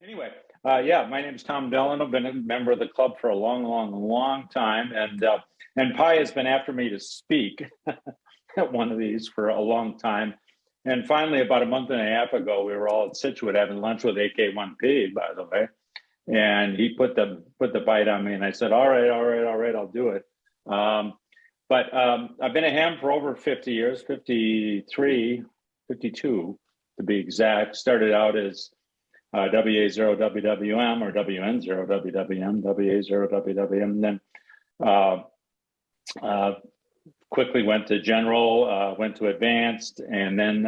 Anyway, yeah, my name is Tom Dillon. I've been a member of the club for a long time, and Pi has been after me to speak at one of these for a long time. And finally, about a month and a half ago, we were all at Scituate having lunch with AK1P, by the way, and he put the bite on me, and I said, all right, I'll do it. But I've been a ham for over 50 years, 52 to be exact. Started out as WA0WWM or WN0WWM, WA0WWM, then quickly went to general, went to advanced, and then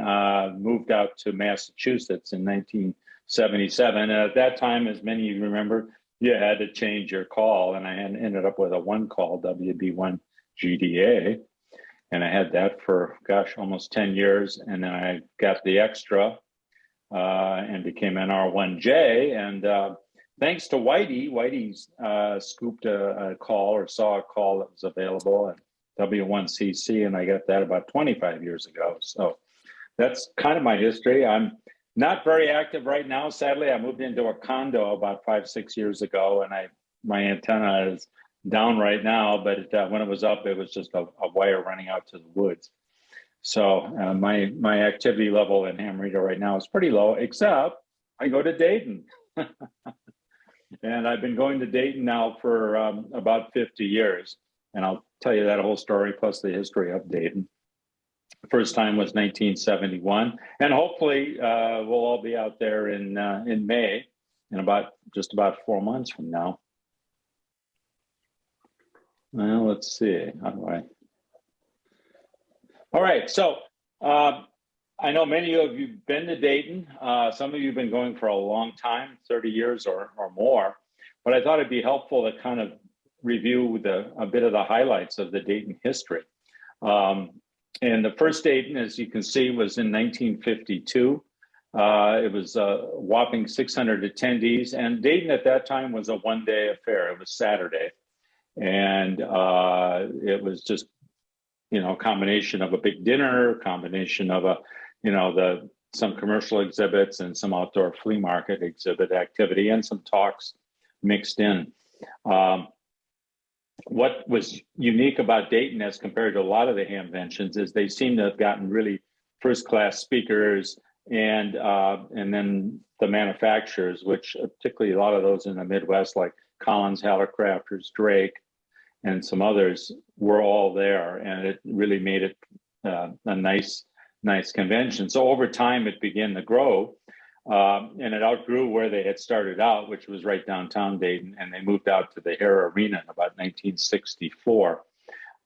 moved out to Massachusetts in 1977. And at that time, as many of you remember, you had to change your call, and I ended up with a one call, WB1GDA. And I had that for, gosh, almost 10 years. And then I got the extra and became NR1J. And thanks to Whitey's scooped a call or saw a call that was available at W1CC, and I got that about 25 years ago. So that's kind of my history. I'm not very active right now. Sadly, I moved into a condo about 5-6 years ago, and my antenna is down right now, but when it was up, it was just a wire running out to the woods. So my activity level in ham radio right now is pretty low, except I go to Dayton. And I've been going to Dayton now for about 50 years. And I'll tell you that whole story plus the history of Dayton. First time was 1971. And hopefully we'll all be out there in May, in just about 4 months from now. Well, let's see. How do I? All right. So I know many of you have been to Dayton. Some of you have been going for a long time, 30 years or more. But I thought it'd be helpful to kind of review a bit of the highlights of the Dayton history. And the first Dayton, as you can see, was in 1952. It was a whopping 600 attendees. And Dayton at that time was a one-day affair. It was Saturday. And it was just, a combination of a big dinner, combination of some commercial exhibits and some outdoor flea market exhibit activity and some talks mixed in. What was unique about Dayton as compared to a lot of the Hamventions is they seem to have gotten really first-class speakers and then the manufacturers, which particularly a lot of those in the Midwest, like Collins, Hallercrafters, Drake, and some others were all there, and it really made it a nice convention. So over time, it began to grow, and it outgrew where they had started out, which was right downtown Dayton, and they moved out to the HARA Arena in about 1964.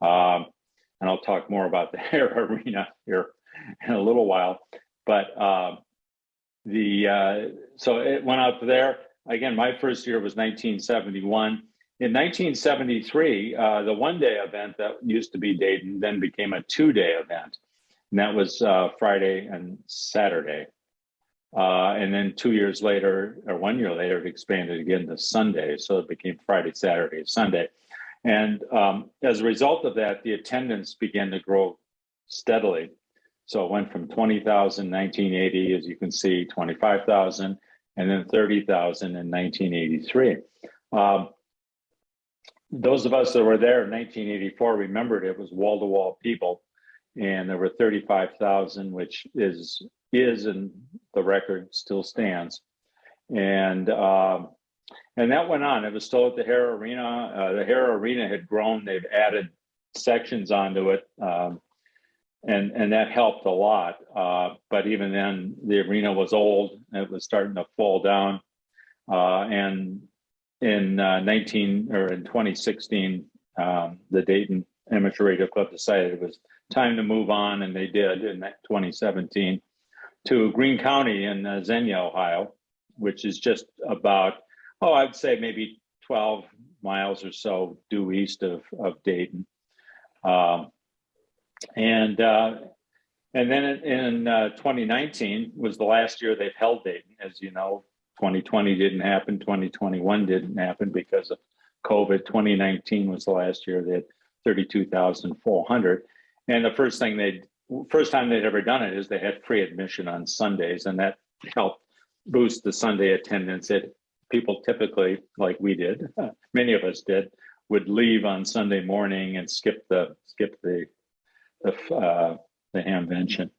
And I'll talk more about the HARA Arena here in a little while. But so it went out there. Again, my first year was 1971. In 1973, the one-day event that used to be Dayton then became a two-day event, and that was Friday and Saturday. And then 2 years later, or 1 year later, it expanded again to Sunday, so it became Friday, Saturday, Sunday. And as a result of that, the attendance began to grow steadily. So it went from 20,000 in 1980, as you can see, 25,000, and then 30,000 in 1983. Those of us that were there in 1984 remembered it was wall-to-wall people, and there were 35,000, which is and the record still stands. And that went on. It was still at the HARA Arena. The HARA Arena had grown. They've added sections onto it, and that helped a lot. But even then, the arena was old. It was starting to fall down. And in 2016, the Dayton Amateur Radio Club decided it was time to move on, and they did in 2017 to Greene County in Xenia, Ohio, which is just about, I'd say maybe 12 miles or so due east of Dayton. And then in 2019 was the last year they've held Dayton. As you know, 2020 didn't happen, 2021 didn't happen because of COVID. 2019 was the last year. They had 32,400. And the first time they'd ever done it is they had free admission on Sundays, and that helped boost the Sunday attendance. People typically, like we did, many of us did, would leave on Sunday morning and skip the Hamvention.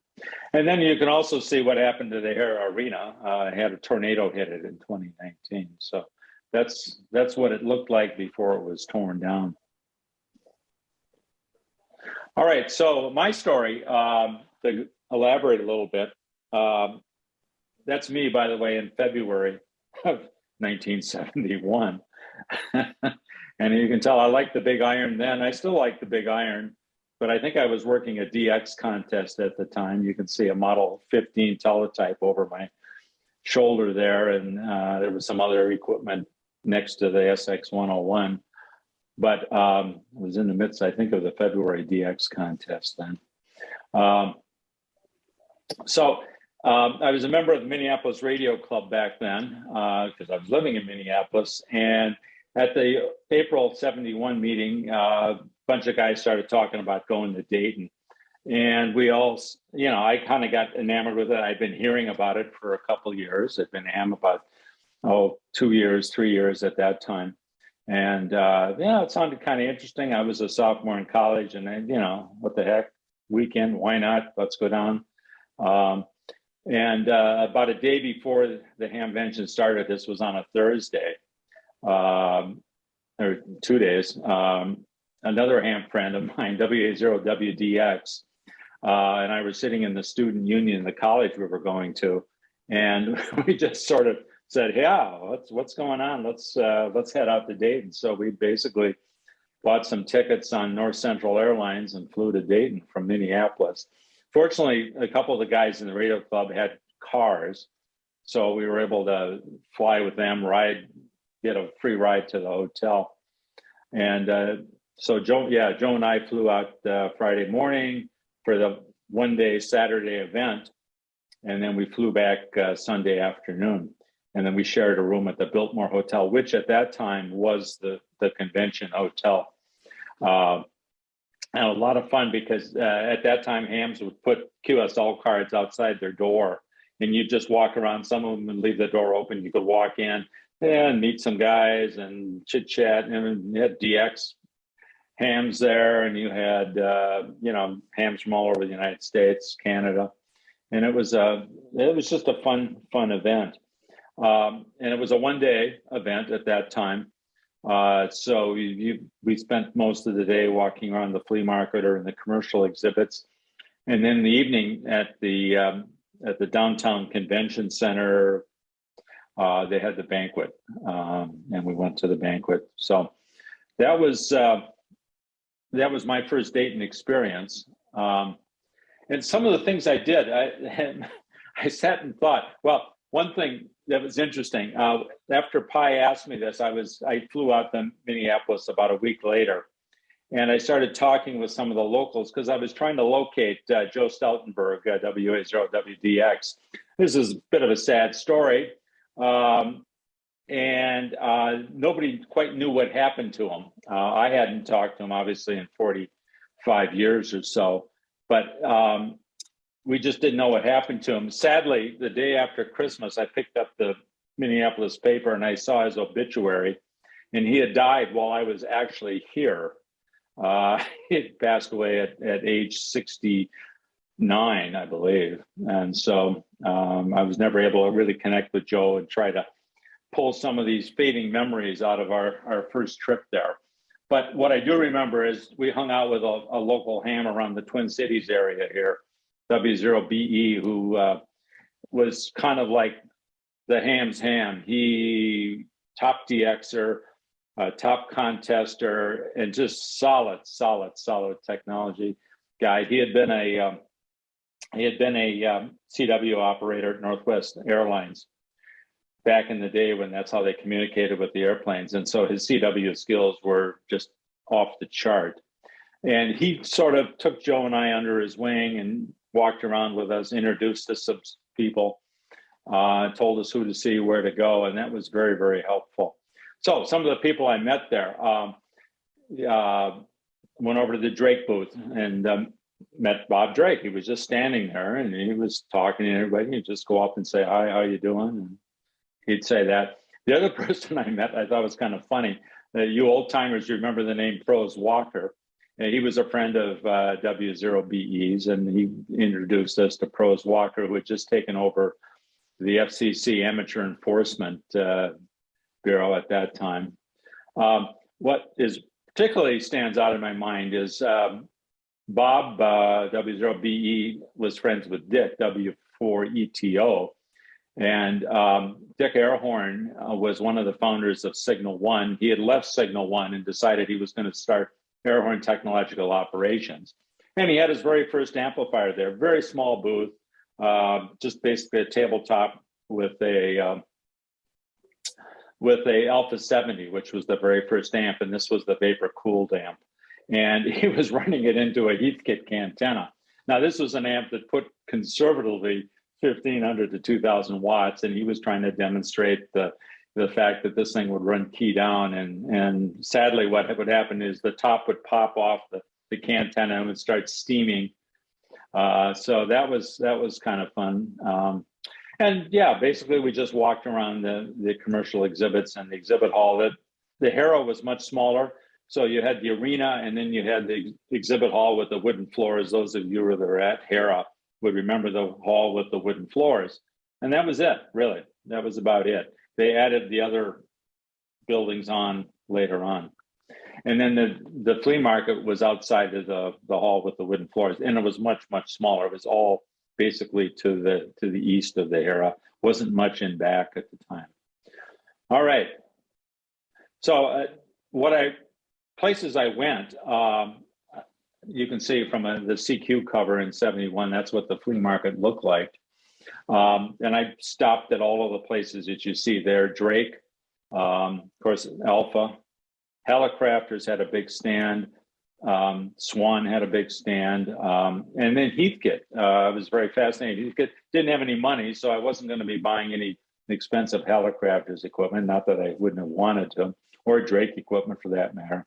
And then you can also see what happened to the HARA Arena. It had a tornado hit it in 2019. So that's what it looked like before it was torn down. All right, so my story, to elaborate a little bit, that's me, by the way, in February of 1971. And you can tell I liked the big iron then. I still like the big iron, but I think I was working a DX contest at the time. You can see a Model 15 teletype over my shoulder there, and there was some other equipment next to the SX-101. But I was in the midst, I think, of the February DX contest then. I was a member of the Minneapolis Radio Club back then because I was living in Minneapolis. And at the April 71 meeting, a bunch of guys started talking about going to Dayton. And we all, you know, I kind of got enamored with it. I'd been hearing about it for a couple of years. I'd been ham about, 2 years, 3 years at that time. And, yeah, it sounded kind of interesting. I was a sophomore in college and, you know, what the heck, weekend, why not? Let's go down. And about a day before the Hamvention started, this was on a Thursday, or 2 days, another ham friend of mine, WA0WDX, and I were sitting in the student union in the college we were going to, and we just sort of said, yeah, what's going on? Let's head out to Dayton. So we basically bought some tickets on North Central Airlines and flew to Dayton from Minneapolis. Fortunately, a couple of the guys in the radio club had cars, so we were able to fly with them, get a free ride to the hotel. And so Joe and I flew out Friday morning for the one-day Saturday event, and then we flew back Sunday afternoon. And then we shared a room at the Biltmore Hotel, which at that time was the convention hotel. And a lot of fun because at that time, hams would put QSL cards outside their door, and you'd just walk around. Some of them would leave the door open. You could walk in and meet some guys and chit chat. And you had DX hams there, and you had hams from all over the United States, Canada, and it was just a fun event. And it was a one-day event at that time. So we spent most of the day walking around the flea market or in the commercial exhibits, and then in the evening at the downtown convention center, they had the banquet, and we went to the banquet. So that was my first Dayton experience. And some of the things I did, I sat and thought. Well, one thing that was interesting, after Pi asked me this, I flew out to Minneapolis about a week later, and I started talking with some of the locals because I was trying to locate Joe Stoutenberg, WA0WDX. This is a bit of a sad story, and nobody quite knew what happened to him. I hadn't talked to him, obviously, in 45 years or so, but we just didn't know what happened to him. Sadly, the day after Christmas, I picked up the Minneapolis paper and I saw his obituary, and he had died while I was actually here. He had passed away at age 69, I believe. And so I was never able to really connect with Joe and try to pull some of these fading memories out of our first trip there. But what I do remember is we hung out with a local ham around the Twin Cities area here, W0BE, who was kind of like the ham's ham. He top DXer, top contester, and just solid technology guy. He had been a CW operator at Northwest Airlines back in the day when that's how they communicated with the airplanes, and so his CW skills were just off the chart. And he sort of took Joe and I under his wing and walked around with us, introduced us to some people, told us who to see, where to go, and that was very, very helpful. So some of the people I met there, went over to the Drake booth, and met Bob Drake. He was just standing there and he was talking to everybody. He'd just go up and say, "Hi, how you doing?" And he'd say that. The other person I met, I thought was kind of funny. You old timers remember the name Prose Walker. He was a friend of W0BE's, and he introduced us to Prose Walker, who had just taken over the FCC Amateur Enforcement Bureau at that time. What is particularly stands out in my mind is Bob, W0BE, was friends with Dick, W4ETO. And Dick Airhorn was one of the founders of Signal One. He had left Signal One and decided he was going to start Airhorn Technological Operations. And he had his very first amplifier there, very small booth, just basically a tabletop with a Alpha 70, which was the very first amp, and this was the vapor cooled amp. And he was running it into a Heathkit antenna. Now, this was an amp that put conservatively 1,500 to 2,000 watts, and he was trying to demonstrate the fact that this thing would run key down. And sadly, what would happen is the top would pop off the antenna and would start steaming. So that was kind of fun. And yeah, basically we just walked around the commercial exhibits and the exhibit hall. The HARA was much smaller. So you had the arena, and then you had the exhibit hall with the wooden floors. Those of you who were at HARA would remember the hall with the wooden floors. And that was it, really. That was about it. They added the other buildings on later on. And then the flea market was outside of the hall with the wooden floors, and it was much, much smaller. It was all basically to the east of the HARA. Wasn't much in back at the time. All right. So places I went, you can see from the CQ cover in '71, that's what the flea market looked like. And I stopped at all of the places that you see there. Drake, of course, Alpha. Hallicrafters had a big stand. Swan had a big stand. And then Heathkit. I was very fascinated. Heathkit didn't have any money, so I wasn't going to be buying any expensive Hallicrafters equipment, not that I wouldn't have wanted to, or Drake equipment for that matter.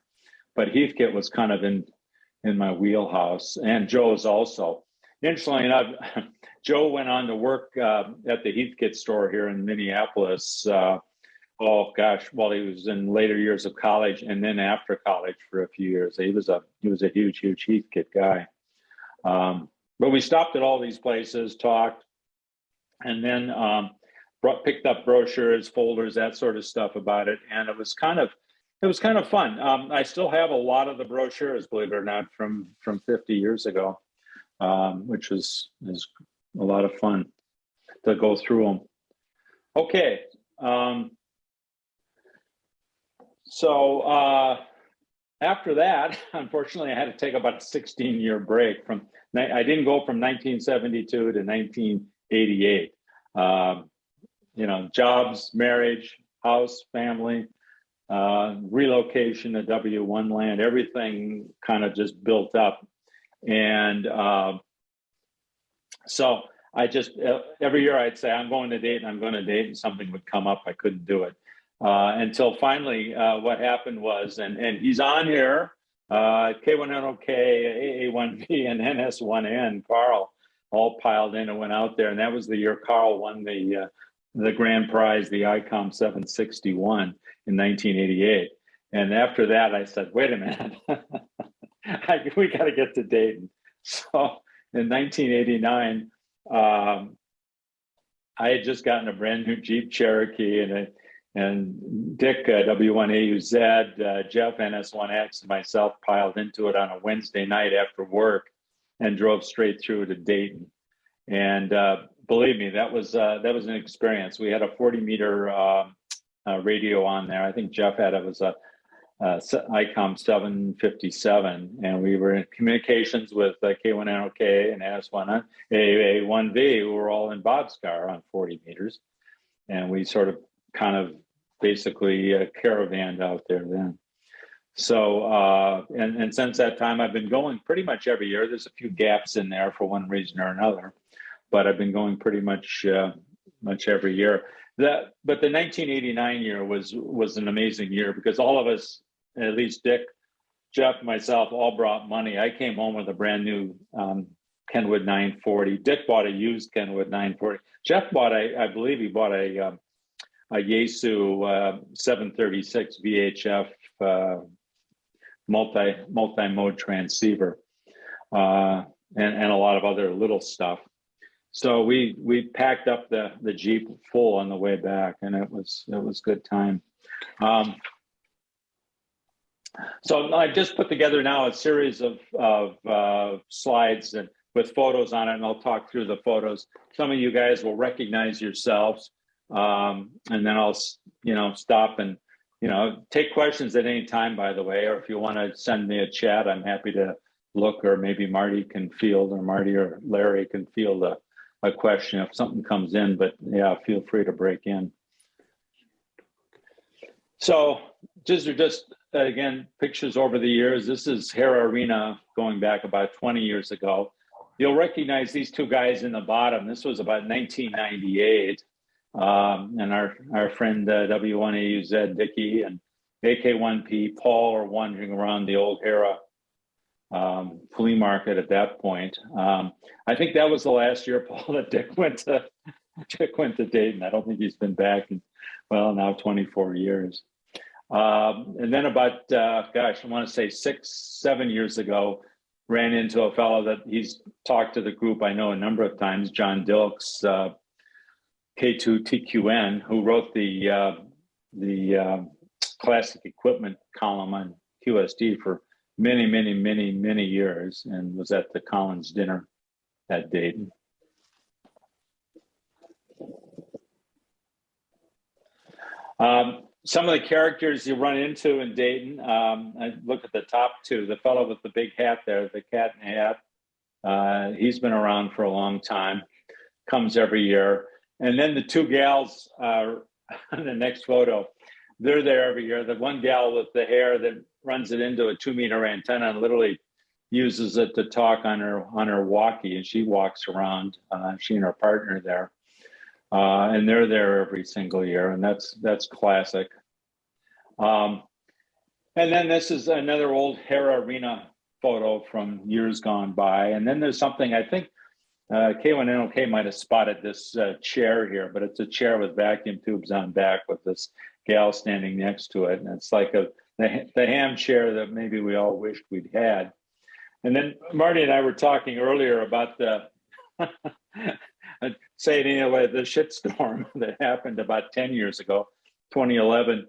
But Heathkit was kind of in my wheelhouse, and Joe's also. Interestingly enough, Joe went on to work at the Heathkit store here in Minneapolis. Oh gosh, while he was in later years of college, and then after college for a few years. He was a huge Heathkit guy. But we stopped at all these places, talked, and then picked up brochures, folders, that sort of stuff about it, and it was kind of fun. I still have a lot of the brochures, believe it or not, from 50 years ago, which is a lot of fun to go through them. Okay. So after that, unfortunately, I had to take about a 16-year break. I didn't go from 1972 to 1988. Jobs, marriage, house, family, relocation to W1 land, everything kind of just built up. And so I just, every year I'd say, I'm going to Dayton, something would come up, I couldn't do it. Until finally, what happened was, and he's on here, K1NOK, AA1V, and NS1N, Carl, all piled in and went out there. And that was the year Carl won the grand prize, the ICOM 761 in 1988. And after that, I said, wait a minute, we got to get to Dayton. So in 1989, I had just gotten a brand new Jeep Cherokee, and Dick, W1AUZ, Jeff, NS1X, and myself piled into it on a Wednesday night after work and drove straight through to Dayton. And believe me, that was an experience. We had a 40-meter radio on there. I think Jeff had it was a ICOM 757, and we were in communications with K1NOK and NS1N, AA1V, who were all in Bob's car on 40 meters. And we sort of kind of basically caravanned out there then. So, and since that time, I've been going pretty much every year. There's a few gaps in there for one reason or another, but I've been going pretty much every year. But the 1989 year was an amazing year because all of us, at least Dick, Jeff, myself, all brought money. I came home with a brand new Kenwood 940. Dick bought a used Kenwood 940. Jeff bought I believe he bought a Yaesu 736 VHF multi-mode transceiver, and a lot of other little stuff. So we packed up the Jeep full on the way back, and it was good time. So I just put together now a series of slides and with photos on it, and I'll talk through the photos. Some of you guys will recognize yourselves, and then I'll stop and take questions at any time, by the way, or if you want to send me a chat, I'm happy to look, or maybe Marty can field, or Marty or Larry can field a question if something comes in, but yeah, feel free to break in. So these are just, again, pictures over the years. This is HARA Arena going back about 20 years ago. You'll recognize these two guys in the bottom. This was about 1998. And our friend W1AUZ, Dickie, and AK1P, Paul are wandering around the old HARA flea market at that point. I think that was the last year, Paul, that Dick went to Dayton. I don't think he's been back in, well, now 24 years. And then about, gosh, I want to say 6-7 years ago, ran into a fellow that he's talked to the group I know a number of times, John Dilks, K2TQN, who wrote the classic equipment column on QSD for many years, and was at the Collins dinner at Dayton. Some of the characters you run into in Dayton, I look at the top two, the fellow with the big hat there, the cat in the hat. He's been around for a long time, comes every year. And then the two gals on the next photo, they're there every year. The one gal with the hair that runs it into a 2-meter antenna and literally uses it to talk on her walkie, and she walks around, she and her partner there. And they're there every single year, and that's classic. And then this is another old HARA Arena photo from years gone by. And then there's something, I think K1NOK might have spotted this chair here, but it's a chair with vacuum tubes on back with this gal standing next to it. And it's like the ham chair that maybe we all wished we'd had. And then Marty and I were talking earlier about the say it anyway, the shitstorm that happened about 10 years ago, 2011,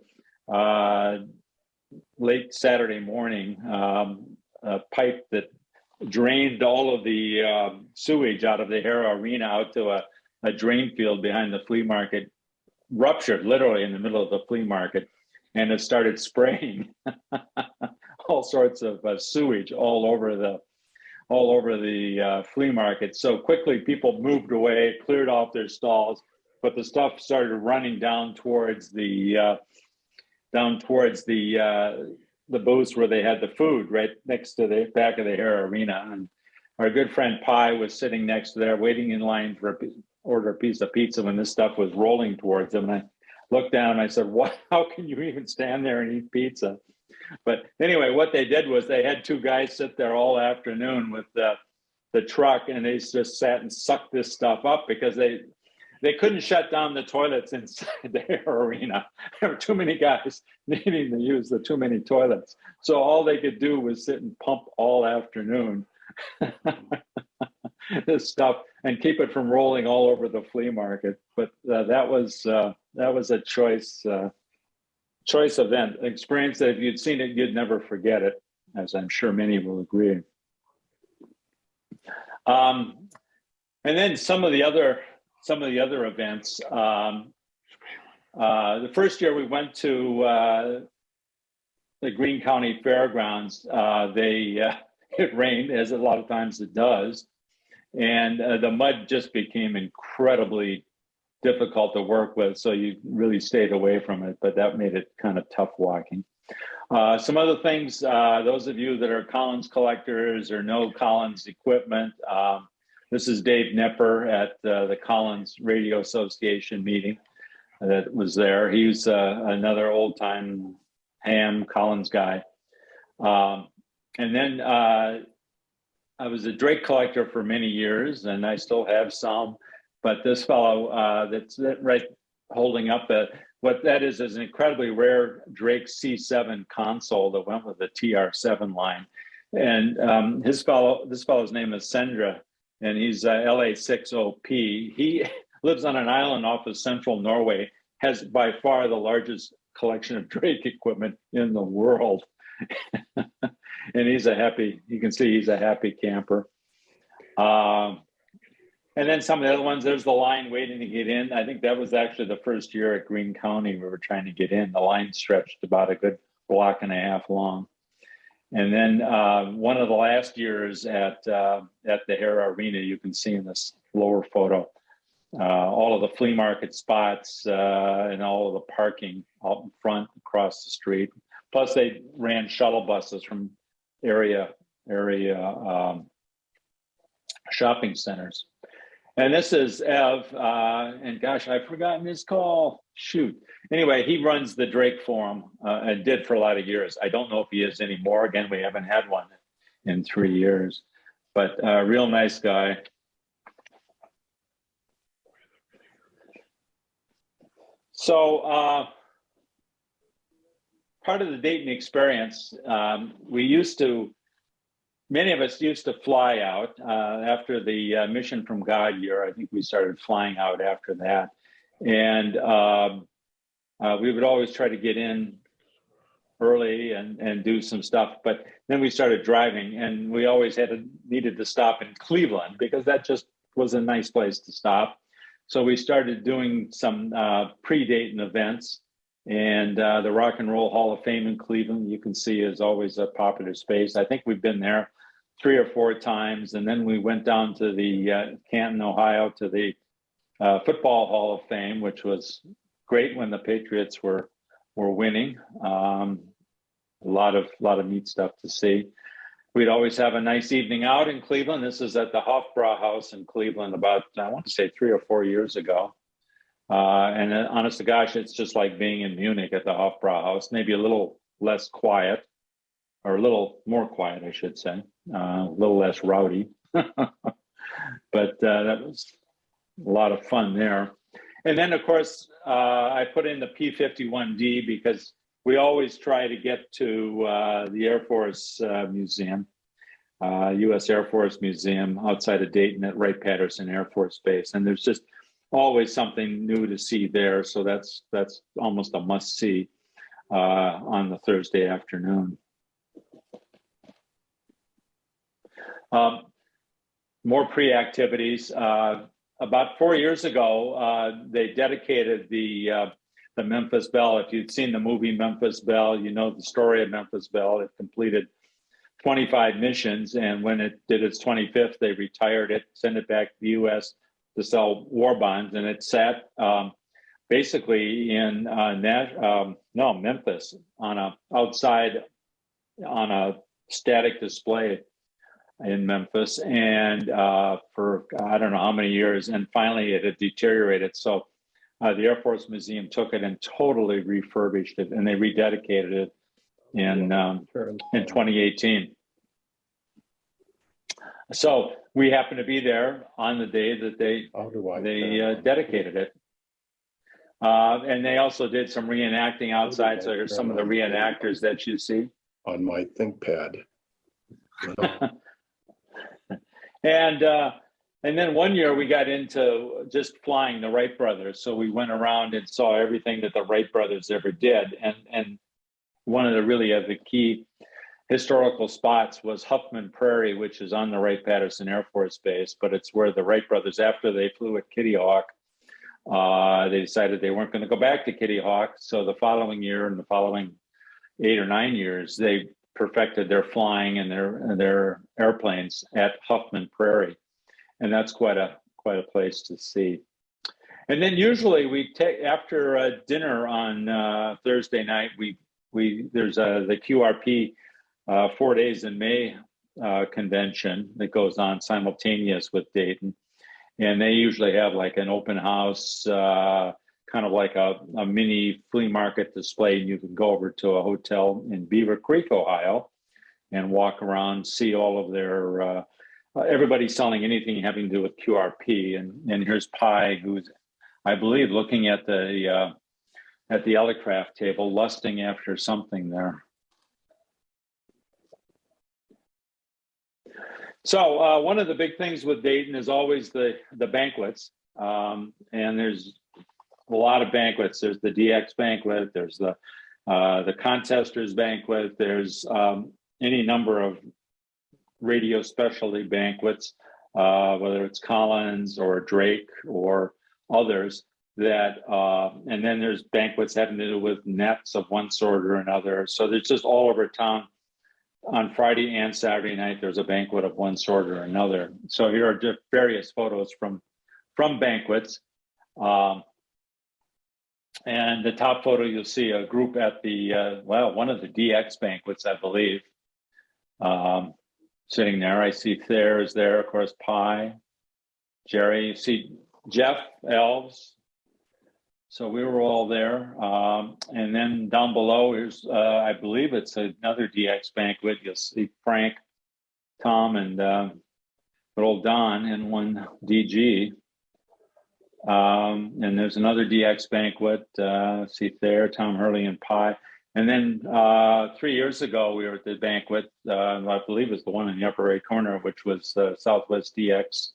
late Saturday morning, a pipe that drained all of the sewage out of the HARA Arena out to a drain field behind the flea market, ruptured literally in the middle of the flea market, and it started spraying all sorts of sewage all over the flea market. So quickly people moved away, cleared off their stalls, but the stuff started running down towards the booths where they had the food, right next to the back of the HARA Arena. And our good friend Pi was sitting next to there waiting in line for order a piece of pizza when this stuff was rolling towards him. And I looked down and I said, "What? How can you even stand there and eat pizza?" But anyway, what they did was they had two guys sit there all afternoon with the truck, and they just sat and sucked this stuff up because they couldn't shut down the toilets inside the HARA Arena. There were too many guys needing to use the too many toilets. So all they could do was sit and pump all afternoon this stuff and keep it from rolling all over the flea market. But that was a choice event, experience that if you'd seen it, you'd never forget it, as I'm sure many will agree. And then some of the other events. The first year we went to the Greene County Fairgrounds, it rained, as a lot of times it does, and the mud just became incredibly difficult to work with, so you really stayed away from it, but that made it kind of tough walking. Some other things, those of you that are Collins collectors or know Collins equipment, this is Dave Nepper at the Collins Radio Association meeting that was there. He's another old-time ham Collins guy. And then I was a drake collector for many years, and I still have some. But this fellow that's right holding up what that is an incredibly rare Drake C7 console that went with the TR7 line. And this fellow's name is Sendra, and he's LA6OP. He lives on an island off of central Norway, has by far the largest collection of Drake equipment in the world. And you can see he's a happy camper. And then some of the other ones, there's the line waiting to get in. I think that was actually the first year at Greene County we were trying to get in. The line stretched about a good block and a half long. And then one of the last years at the HARA Arena, you can see in this lower photo, all of the flea market spots and all of the parking out in front across the street. Plus they ran shuttle buses from area shopping centers. And this is Ev, and gosh, I've forgotten his call. Shoot. Anyway, he runs the Drake Forum and did for a lot of years. I don't know if he is anymore. Again, we haven't had one in 3 years, but real nice guy. So part of the Dayton experience, many of us used to fly out after the Mission from God year. I think we started flying out after that. And we would always try to get in early and do some stuff. But then we started driving, and we always needed to stop in Cleveland because that just was a nice place to stop. So we started doing some pre-Dayton events. And the Rock and Roll Hall of Fame in Cleveland, you can see, is always a popular space. I think we've been there 3 or 4 times. And then we went down to the Canton, Ohio, to the Football Hall of Fame, which was great when the Patriots were winning. A lot of neat stuff to see. We'd always have a nice evening out in Cleveland. This is at the Hofbrauhaus in Cleveland about, I want to say 3 or 4 years ago. And honest to gosh, it's just like being in Munich at the Hofbrauhaus, maybe a little less quiet, or a little more quiet, I should say, a little less rowdy. But that was a lot of fun there. And then, of course, I put in the P-51D because we always try to get to the Air Force Museum, U.S. Air Force Museum outside of Dayton at Wright-Patterson Air Force Base. And there's just always something new to see there. So that's almost a must-see on the Thursday afternoon. More pre-activities. About 4 years ago, they dedicated the Memphis Belle. If you'd seen the movie Memphis Belle, you know the story of Memphis Belle. It completed 25 missions, and when it did its 25th, they retired it, sent it back to the U.S. to sell war bonds, and it sat basically in Memphis outside on a static display in Memphis, and for I don't know how many years, and finally it had deteriorated. So the Air Force Museum took it and totally refurbished it, and they rededicated it in 2018. So we happened to be there on the day that they dedicated it. And they also did some reenacting outside. So here's some of the reenactors that you see. On my ThinkPad. And then one year we got into just flying the Wright brothers. So we went around and saw everything that the Wright brothers ever did. And one of the key historical spots was Huffman Prairie, which is on the Wright-Patterson Air Force Base, but it's where the Wright brothers, after they flew at Kitty Hawk, they decided they weren't going to go back to Kitty Hawk. So the following year and the following 8 or 9 years, they perfected their flying and their airplanes at Huffman Prairie. And that's quite a place to see. And then usually we take, after dinner on Thursday night, there's the QRP 4 days in May convention that goes on simultaneous with Dayton. And they usually have like an open house, kind of like a mini flea market display. And you can go over to a hotel in Beaver Creek, Ohio, and walk around, see all of their, everybody selling anything having to do with QRP. And here's Pi, who's, I believe, looking at the Elecraft table, lusting after something there. So one of the big things with Dayton is always the banquets, and there's a lot of banquets. There's the DX banquet, there's the contesters banquet, there's any number of radio specialty banquets, whether it's Collins or Drake or others that, and then there's banquets having to do with nets of one sort or another. So there's just all over town. On Friday and Saturday night, there's a banquet of one sort or another. So here are just various photos from banquets. And the top photo, you'll see a group at the, well, one of the DX banquets, I believe, sitting there. I see Thayer is there, of course, Pi, Jerry, you see Jeff, Elves. So we were all there. And then down below, here's, I believe it's another DX banquet. You'll see Frank, Tom, and good old Don in one DG. And there's another DX banquet. See there, Tom Hurley and Pi. And then 3 years ago, we were at the banquet, I believe it's the one in the upper right corner, which was Southwest DX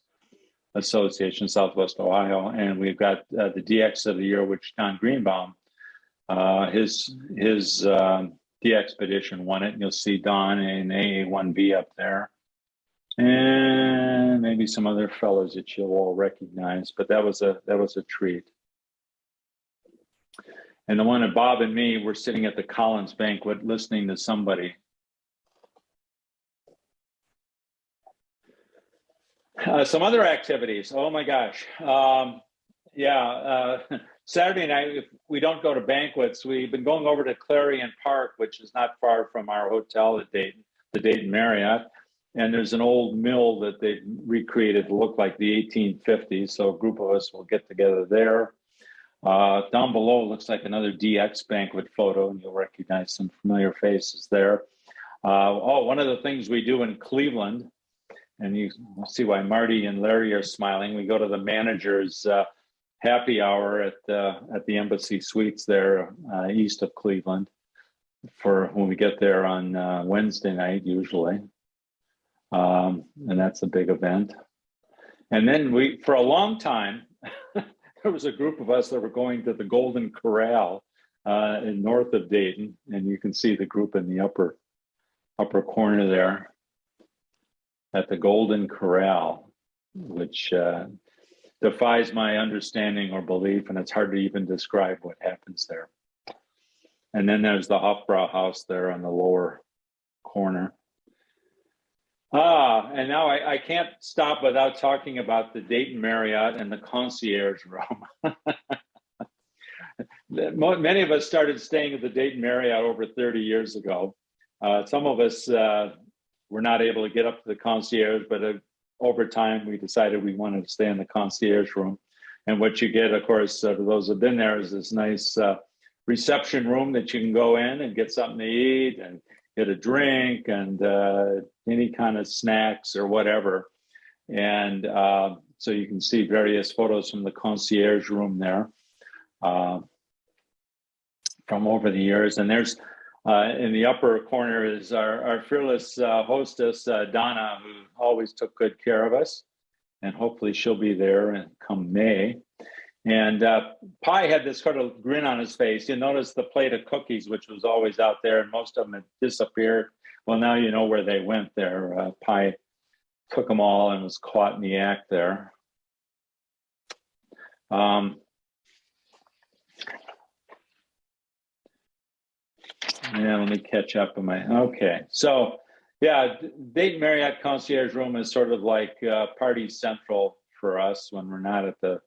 Association, Southwest Ohio, and we've got the DX of the year, which Don Greenbaum, his DXpedition won it, and you'll see Don and AA1B up there, and maybe some other fellows that you'll all recognize. But that was a treat. And the one that Bob and me were sitting at the Collins banquet listening to somebody. Some other activities. Oh my gosh. Saturday night, if we don't go to banquets, we've been going over to Clarion Park, which is not far from our hotel at Dayton, the Dayton Marriott. And there's an old mill that they've recreated to look like the 1850s. So a group of us will get together there. Down below looks like another DX banquet photo, and you'll recognize some familiar faces there. One of the things we do in Cleveland, and you see why Marty and Larry are smiling. We go to the manager's happy hour at the Embassy Suites there east of Cleveland for when we get there on Wednesday night usually, and that's a big event. And then for a long time, there was a group of us that were going to the Golden Corral in north of Dayton, and you can see the group in the upper corner there. At the Golden Corral, which defies my understanding or belief, and it's hard to even describe what happens there. And then there's the Hofbrauhaus there on the lower corner. And now I can't stop without talking about the Dayton Marriott and the concierge room. Many of us started staying at the Dayton Marriott over 30 years ago. Some of us we're not able to get up to the concierge, but over time we decided we wanted to stay in the concierge room. And what you get, of course, for those who've been there, is this nice reception room that you can go in and get something to eat and get a drink and any kind of snacks or whatever. And so you can see various photos from the concierge room there from over the years. And there's in the upper corner is our fearless hostess, Donna, who always took good care of us. And hopefully she'll be there and come May. And Pi had this sort of grin on his face. You notice the plate of cookies, which was always out there, and most of them had disappeared. Well, now you know where they went there. Pi took them all and was caught in the act there. Yeah, let me catch up on my, okay. So yeah, Dayton Marriott Concierge Room is sort of like party central for us when we're not at the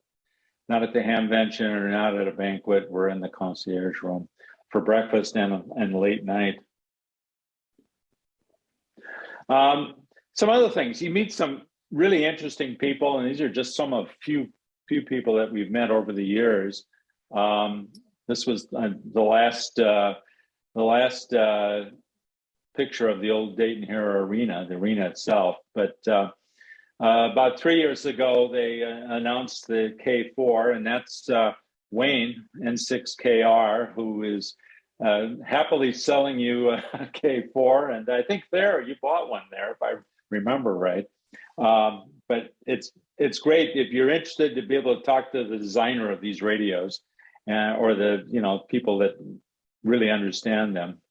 Hamvention or not at a banquet. We're in the concierge room for breakfast and late night. Some other things, you meet some really interesting people, and these are just some of few people that we've met over the years. This was the last picture of the old Dayton HARA Arena, the arena itself. But about 3 years ago, they announced the K4, and that's Wayne, N6KR, who is happily selling you a K4. And I think you bought one there, if I remember right. But it's great if you're interested to be able to talk to the designer of these radios, or the people that really understand them.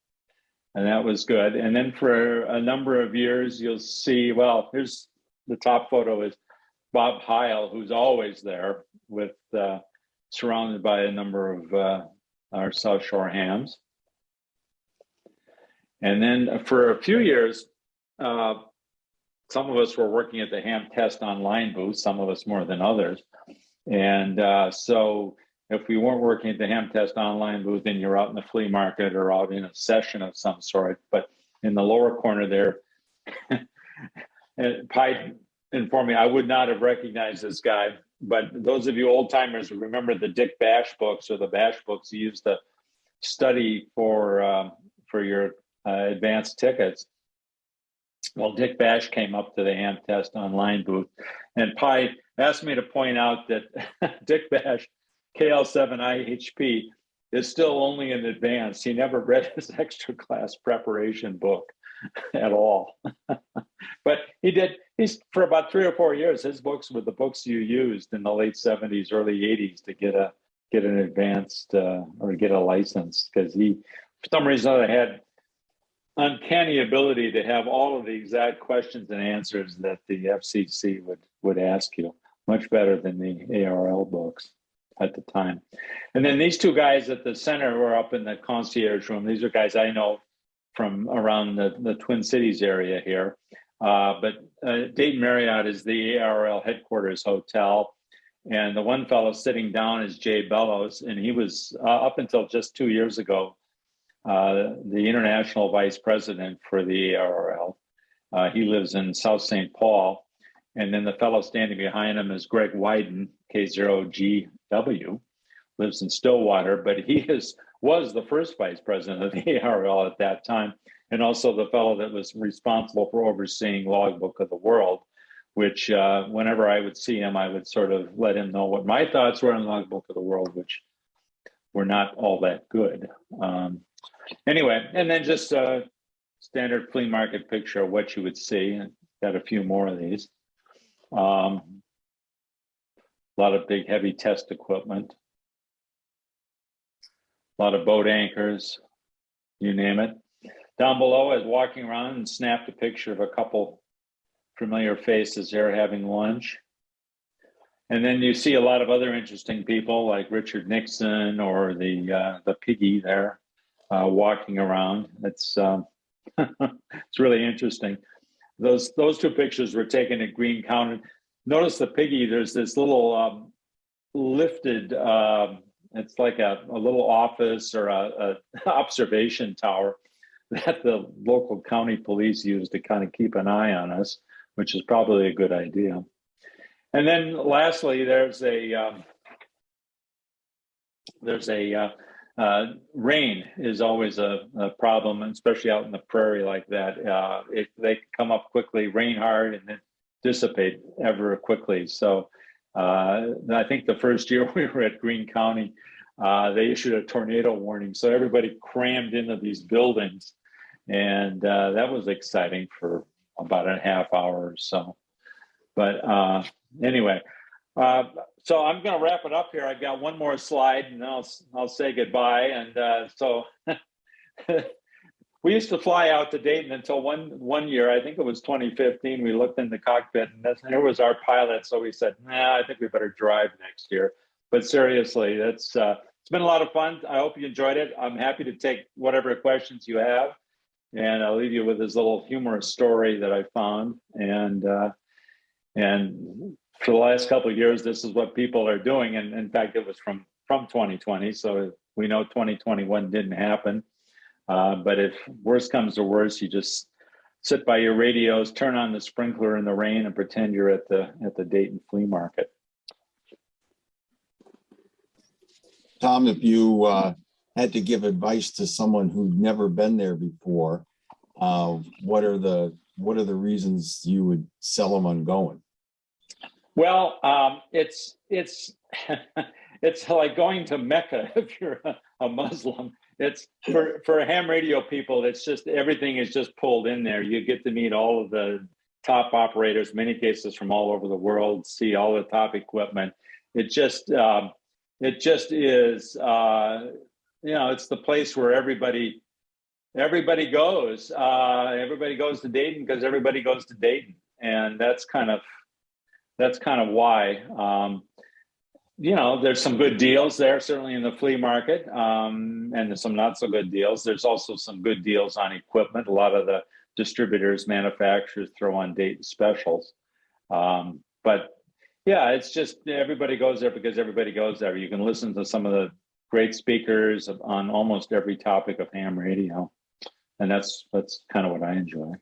And that was good. And then for a number of years, you'll see, well, here's the top photo is Bob Heil, who's always there with surrounded by a number of our South Shore hams. And then for a few years, some of us were working at the ham test online booth, some of us more than others. And so if we weren't working at the ham test online booth, then you're out in the flea market or out in a session of some sort. But in the lower corner there, and Pi informed me, I would not have recognized this guy. But those of you old timers who remember the Dick Bash books, or the Bash books you used to study for your advanced tickets. Well, Dick Bash came up to the ham test online booth, and Pi asked me to point out that Dick Bash, KL7IHP, is still only in advance. He never read his extra class preparation book at all. But he did. He's for about 3 or 4 years, his books were the books you used in the late 70s, early 80s to get an advanced or get a license, because he, for some reason, had uncanny ability to have all of the exact questions and answers that the FCC would ask you, much better than the ARL books at the time. And then these two guys at the center were up in the concierge room. These are guys I know from around the Twin Cities area here. But Dayton Marriott is the ARL headquarters hotel. And the one fellow sitting down is Jay Bellows. And he was, up until just 2 years ago, the international vice president for the ARL. He lives in South St. Paul. And then the fellow standing behind him is Greg Wyden, K0GW, lives in Stillwater, but he was the first vice president of the ARL at that time, and also the fellow that was responsible for overseeing Logbook of the World, which whenever I would see him, I would sort of let him know what my thoughts were on Logbook of the World, which were not all that good. Anyway, and then just a standard flea market picture of what you would see. Got a few more of these. A lot of big, heavy test equipment. A lot of boat anchors, you name it. Down below, I was walking around and snapped a picture of a couple familiar faces there having lunch. And then you see a lot of other interesting people like Richard Nixon or the piggy there walking around. It's it's really interesting. Those two pictures were taken at Greene County. Notice the piggy, there's this little lifted, it's like a little office or a observation tower that the local county police use to kind of keep an eye on us, which is probably a good idea. And then lastly, there's a rain is always a problem, especially out in the prairie like that. They come up quickly, rain hard, and then dissipate ever quickly. So I think the first year we were at Greene County, they issued a tornado warning. So everybody crammed into these buildings. And that was exciting for about a half hour or so. But anyway, so I'm going to wrap it up here. I've got one more slide, and I'll say goodbye. And so we used to fly out to Dayton until one year, I think it was 2015. We looked in the cockpit, and there was our pilot. So we said, nah, I think we better drive next year. But seriously, it's been a lot of fun. I hope you enjoyed it. I'm happy to take whatever questions you have, and I'll leave you with this little humorous story that I found. And for the last couple of years, this is what people are doing. And in fact, it was from 2020. So we know 2021 didn't happen. But if worse comes to worse, you just sit by your radios, turn on the sprinkler in the rain, and pretend you're at the Dayton flea market. Tom, if you had to give advice to someone who'd never been there before, what are the reasons you would sell them on going? Well, it's it's like going to Mecca if you're a Muslim. It's for ham radio people. It's just everything is just pulled in there. You get to meet all of the top operators, many cases from all over the world. See all the top equipment. It just is. You know, it's the place where everybody goes. Everybody goes to Dayton because everybody goes to Dayton, and that's kind of why. You know, there's some good deals there, certainly in the flea market, and there's some not so good deals. There's also some good deals on equipment. A lot of the distributors, manufacturers throw on Dayton specials. But yeah, it's just everybody goes there because everybody goes there. You can listen to some of the great speakers on almost every topic of ham radio, and that's kind of what I enjoy.